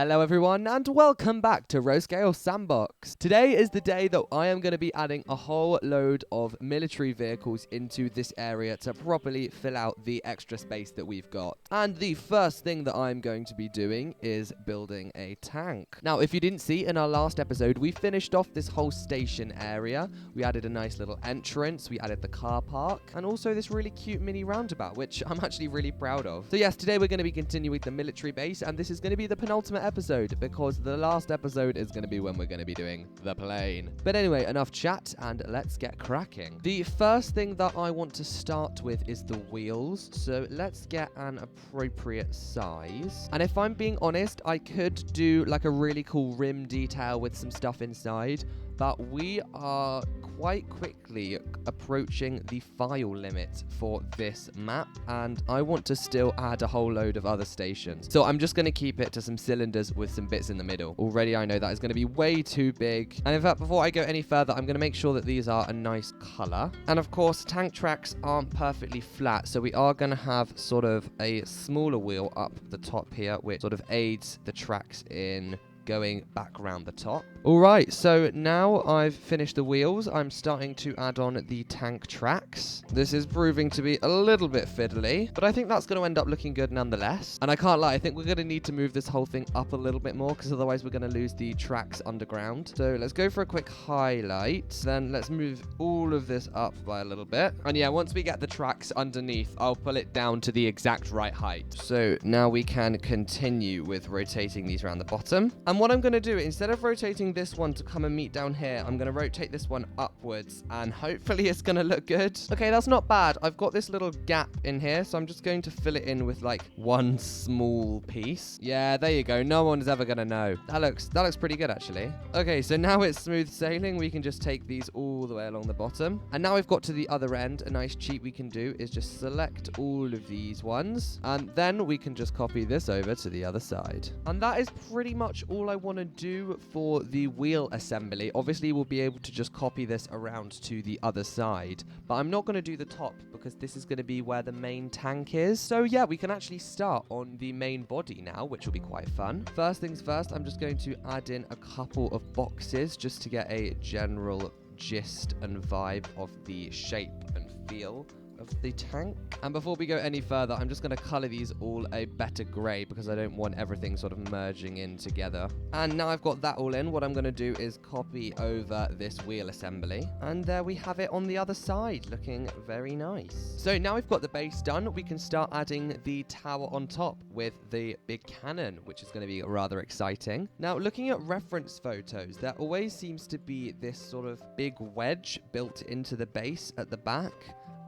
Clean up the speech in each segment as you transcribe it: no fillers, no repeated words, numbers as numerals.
Hello everyone and welcome back to Roscale Sandbox. Today is the day that I am going to be adding a whole load of military vehicles into this area to properly fill out the extra space that we've got. And the first thing that I'm going to be doing is building a tank. Now, if you didn't see in our last episode, we finished off this whole station area. We added a nice little entrance, we added the car park, and also this really cute mini roundabout, which I'm actually really proud of. So yes, today we're going to be continuing the military base, and this is going to be the penultimate episode because the last episode is going to be when we're going to be doing the plane. But anyway, enough chat and let's get cracking. The first thing that I want to start with is the wheels. So let's get an appropriate size. And if I'm being honest, I could do like a really cool rim detail with some stuff inside, but we are quite quickly approaching the file limit for this map, and I want to still add a whole load of other stations. So I'm just going to keep it to some cylinders with some bits in the middle. Already I know that is going to be way too big. And in fact, before I go any further, I'm going to make sure that these are a nice color. And of course, tank tracks aren't perfectly flat, so we are going to have sort of a smaller wheel up the top here, which sort of aids the tracks in going back around the top. Alright, so now I've finished the wheels, I'm starting to add on the tank tracks. This is proving to be a little bit fiddly, but I think that's going to end up looking good nonetheless. And I can't lie, I think we're going to need to move this whole thing up a little bit more, because otherwise we're going to lose the tracks underground. So let's go for a quick highlight, then let's move all of this up by a little bit. And yeah, once we get the tracks underneath, I'll pull it down to the exact right height. So now we can continue with rotating these around the bottom. And what I'm going to do, instead of rotating this one to come and meet down here, I'm going to rotate this one upwards, and hopefully it's going to look good. Okay, that's not bad. I've got this little gap in here, so I'm just going to fill it in with like one small piece. Yeah, there you go. No one's ever going to know. That looks pretty good, actually. Okay, so now it's smooth sailing. We can just take these all the way along the bottom. And now we've got to the other end. A nice cheat we can do is just select all of these ones, and then we can just copy this over to the other side. And that is pretty much all I want to do for the wheel assembly. Obviously, we'll be able to just copy this around to the other side, but I'm not going to do the top because this is going to be where the main tank is. So yeah, we can actually start on the main body now, which will be quite fun. First things first, I'm just going to add in a couple of boxes just to get a general gist and vibe of the shape and feel of the tank. And before we go any further, I'm just going to color these all a better gray because I don't want everything sort of merging in together. And now I've got that all in, what I'm going to do is copy over this wheel assembly, and there we have it on the other side, looking very nice. So now we've got the base done, we can start adding the tower on top with the big cannon, which is going to be rather exciting. Now, looking at reference photos, there always seems to be this sort of big wedge built into the base at the back,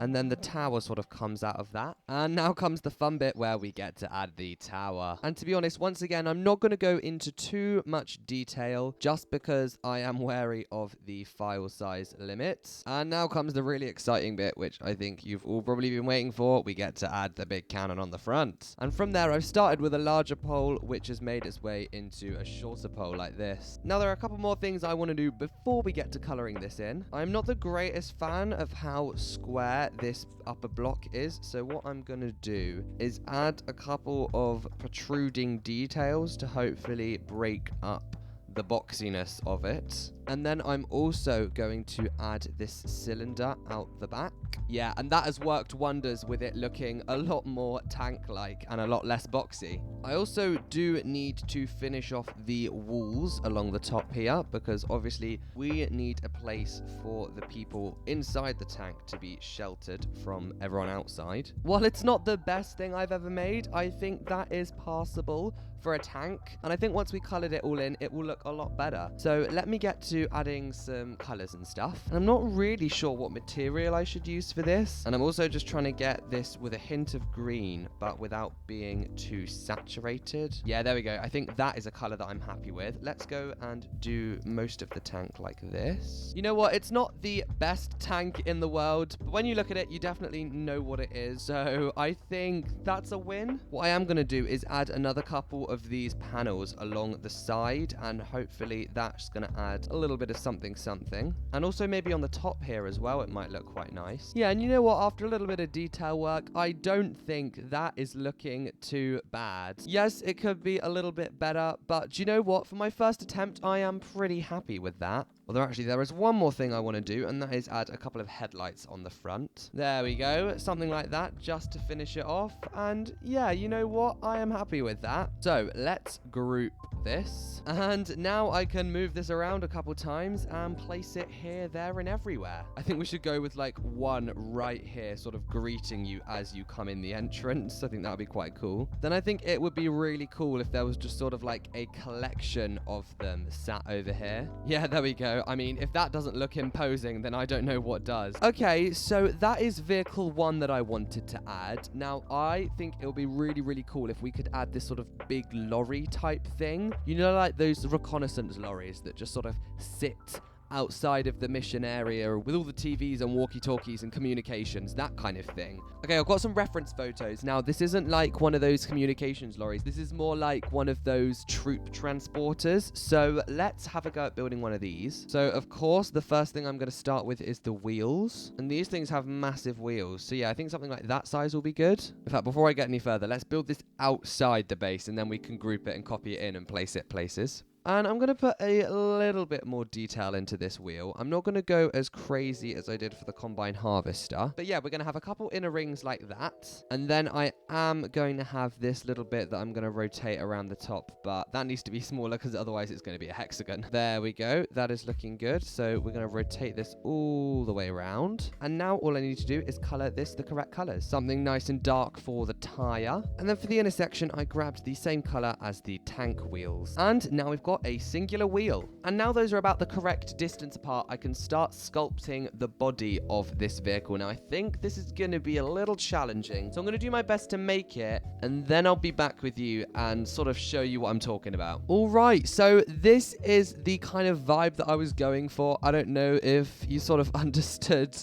and then the tower sort of comes out of that. And now comes the fun bit where we get to add the tower. And to be honest, once again, I'm not going to go into too much detail just because I am wary of the file size limits. And now comes the really exciting bit, which I think you've all probably been waiting for. We get to add the big cannon on the front. And from there, I've started with a larger pole, which has made its way into a shorter pole like this. Now, there are a couple more things I want to do before we get to coloring this in. I'm not the greatest fan of how square this upper block is, so what I'm going to do is add a couple of protruding details to hopefully break up the boxiness of it. And then I'm also going to add this cylinder out the back. Yeah, and that has worked wonders with it looking a lot more tank-like and a lot less boxy. I also do need to finish off the walls along the top here because obviously we need a place for the people inside the tank to be sheltered from everyone outside. While it's not the best thing I've ever made, I think that is passable for a tank, and I think once we colored it all in, it will look a lot better. So let me get to adding some colors and stuff. And I'm not really sure what material I should use for this, and I'm also just trying to get this with a hint of green but without being too saturated. Yeah, there we go. I think that is a color that I'm happy with. Let's go and do most of the tank like this. You know what, it's not the best tank in the world, but when you look at it, you definitely know what it is, so I think that's a win. What I am going to do is add another couple of these panels along the side, and hopefully that's going to add a little bit of something. And also maybe on the top here as well, it might look quite nice. Yeah, and you know what? After a little bit of detail work, I don't think that is looking too bad. Yes, it could be a little bit better, but do you know what? For my first attempt, I am pretty happy with that. Although actually there is one more thing I want to do, and that is add a couple of headlights on the front. There we go, something like that, just to finish it off. And yeah, you know what? I am happy with that. So let's group this. And now I can move this around a couple times and place it here, there, and everywhere. I think we should go with like one right here, sort of greeting you as you come in the entrance. I think that would be quite cool. Then I think it would be really cool if there was just sort of like a collection of them sat over here. Yeah, there we go. I mean, if that doesn't look imposing, then I don't know what does. Okay, so that is vehicle 1 that I wanted to add. Now, I think it would be really, really cool if we could add this sort of big lorry type thing. You know, like those reconnaissance lorries that just sort of sit outside of the mission area with all the TVs and walkie-talkies and communications, that kind of thing. Okay, I've got some reference photos. Now, this isn't like one of those communications lorries. This is more like one of those troop transporters. So let's have a go at building one of these. So, of course, the first thing I'm going to start with is the wheels. And these things have massive wheels. So, yeah, I think something like that size will be good. In fact, before I get any further, let's build this outside the base, and then we can group it and copy it in and place it places. And I'm going to put a little bit more detail into this wheel. I'm not going to go as crazy as I did for the combine harvester. But yeah, we're going to have a couple inner rings like that. And then I am going to have this little bit that I'm going to rotate around the top. But that needs to be smaller because otherwise it's going to be a hexagon. There we go. That is looking good. So we're going to rotate this all the way around. And now all I need to do is color this the correct colors. Something nice and dark for the tire. And then for the intersection, I grabbed the same color as the tank wheels. And now we've got a singular wheel. And now those are about the correct distance apart, I can start sculpting the body of this vehicle. Now I think this is going to be a little challenging, so I'm going to do my best to make it, and then I'll be back with you and sort of show you what I'm talking about. All right, so this is the kind of vibe that I was going for. I don't know if you sort of understood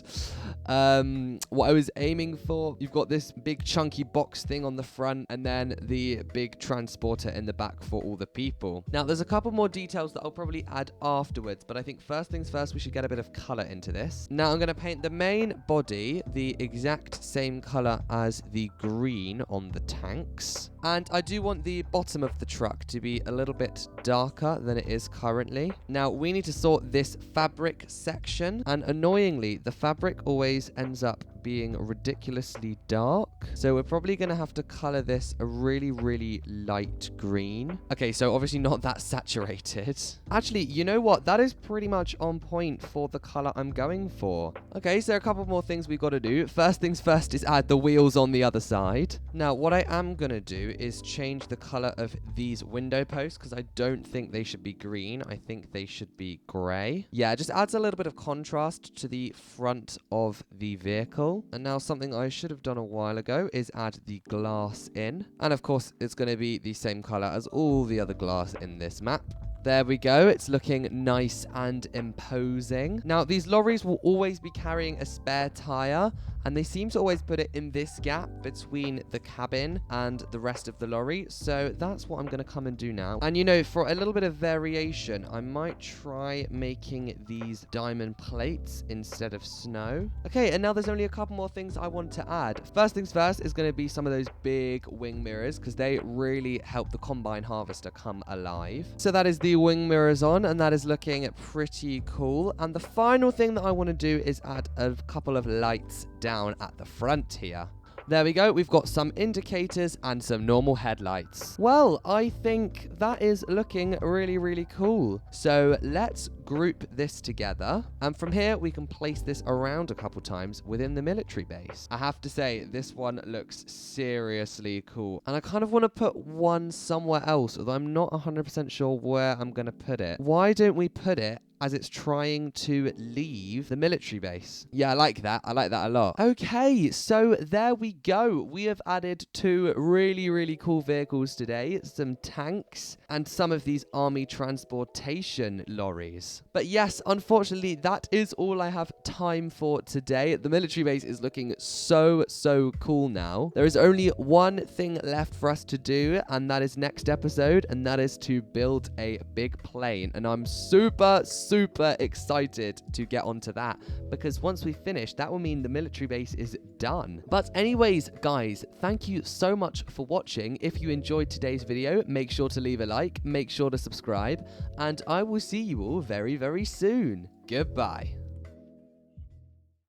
what I was aiming for. You've got this big chunky box thing on the front, and then the big transporter in the back for all the people. Now there's a couple more details that I'll probably add afterwards, but I think first things first, we should get a bit of color into this. Now I'm going to paint the main body the exact same color as the green on the tanks. And I do want the bottom of the truck to be a little bit darker than it is currently. Now we need to sort this fabric section, and annoyingly the fabric always ends up being ridiculously dark, so we're probably going to have to color this a really, really light green. Okay, so obviously not that saturated. Actually, you know what? That is pretty much on point for the color I'm going for. Okay, so a couple more things we've got to do. First things first is add the wheels on the other side. Now, what I am going to do is change the color of these window posts, because I don't think they should be green. I think they should be gray. Yeah, it just adds a little bit of contrast to the front of the vehicle. And now something I should have done a while ago is add the glass in. And of course, it's going to be the same color as all the other glass in this map. There we go. It's looking nice and imposing. Now, these lorries will always be carrying a spare tire, and they seem to always put it in this gap between the cabin and the rest of the lorry. So that's what I'm going to come and do now. And you know, for a little bit of variation, I might try making these diamond plates instead of snow. Okay, and now there's only a couple more things I want to add. First things first is going to be some of those big wing mirrors, because they really help the combine harvester come alive. So that is the wing mirrors on, and that is looking pretty cool. And the final thing that I want to do is add a couple of lights down at the front here. There we go. We've got some indicators and some normal headlights. Well, I think that is looking really, really cool. So let's group this together. And from here, we can place this around a couple times within the military base. I have to say, this one looks seriously cool. And I kind of want to put one somewhere else, although I'm not 100% sure where I'm going to put it. Why don't we put it as it's trying to leave the military base? Yeah, I like that. I like that a lot. Okay, so there we go. We have added two really, really cool vehicles today. Some tanks and some of these army transportation lorries. But yes, unfortunately, that is all I have time for today. The military base is looking so, so cool now. There is only one thing left for us to do, and that is next episode, and that is to build a big plane. And I'm super super excited to get onto that, because once we finish, that will mean the military base is done. But anyways, guys, thank you so much for watching. If you enjoyed today's video, make sure to leave a like, make sure to subscribe, and I will see you all very, very soon. Goodbye.